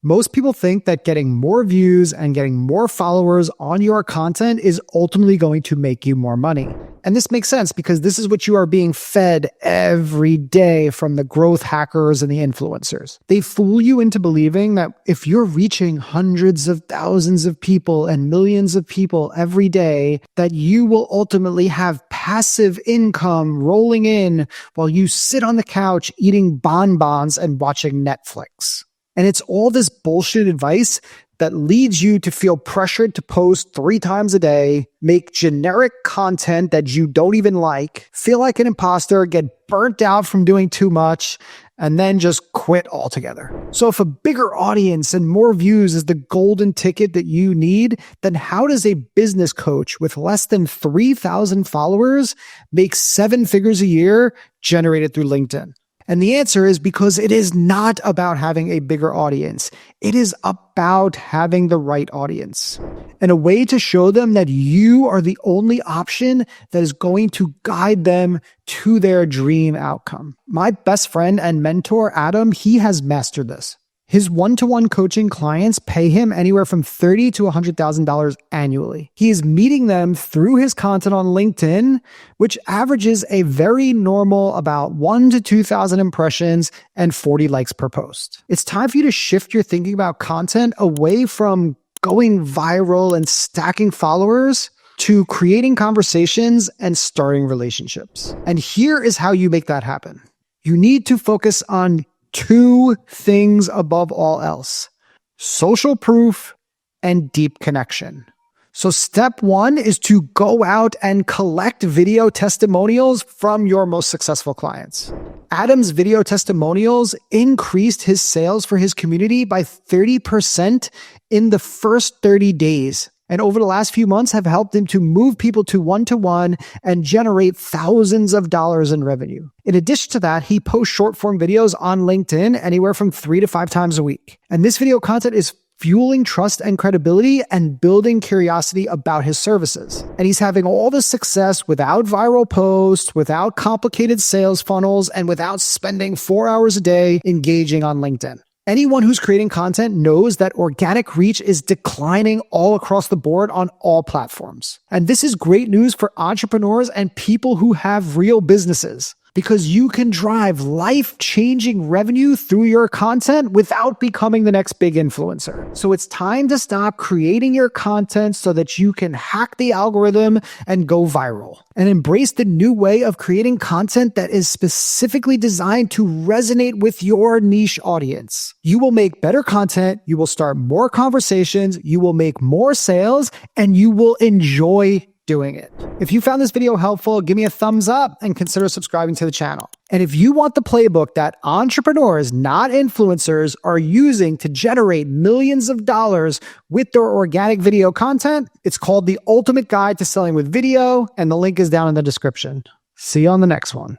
Most people think that getting more views and getting more followers on your content is ultimately going to make you more money. And this makes sense because this is what you are being fed every day from the growth hackers and the influencers. They fool you into believing that if you're reaching hundreds of thousands of people and millions of people every day, that you will ultimately have passive income rolling in while you sit on the couch eating bonbons and watching Netflix. And it's all this bullshit advice that leads you to feel pressured to post 3 times a day, make generic content that you don't even like, feel like an imposter, get burnt out from doing too much, and then just quit altogether. So if a bigger audience and more views is the golden ticket that you need, then how does a business coach with less than 3,000 followers make 7 figures a year generated through LinkedIn? And the answer is because it is not about having a bigger audience. It is about having the right audience and a way to show them that you are the only option that is going to guide them to their dream outcome. My best friend and mentor, Adam, he has mastered this. His one-to-one coaching clients pay him anywhere from $30,000 to $100,000 annually. He is meeting them through his content on LinkedIn, which averages a very normal about 1,000 to 2,000 impressions and 40 likes per post. It's time for you to shift your thinking about content away from going viral and stacking followers to creating conversations and starting relationships. And here is how you make that happen. You need to focus on 2 things above all else: social proof and deep connection. So step 1 is to go out and collect video testimonials from your most successful clients. Adam's video testimonials increased his sales for his community by 30% in the first 30 days. And over the last few months have helped him to move people to one-to-one and generate thousands of dollars in revenue. In addition to that, he posts short-form videos on LinkedIn anywhere from 3 to 5 times a week. And this video content is fueling trust and credibility and building curiosity about his services. And he's having all the success without viral posts, without complicated sales funnels, and without spending 4 hours a day engaging on LinkedIn. Anyone who's creating content knows that organic reach is declining all across the board on all platforms. And this is great news for entrepreneurs and people who have real businesses, because you can drive life-changing revenue through your content without becoming the next big influencer. So it's time to stop creating your content so that you can hack the algorithm and go viral, and embrace the new way of creating content that is specifically designed to resonate with your niche audience. You will make better content, you will start more conversations, you will make more sales, and you will enjoy doing it. If you found this video helpful, give me a thumbs up and consider subscribing to the channel. And if you want the playbook that entrepreneurs, not influencers, are using to generate millions of dollars with their organic video content, it's called The Ultimate Guide to Selling with Video, and the link is down in the description. See you on the next one.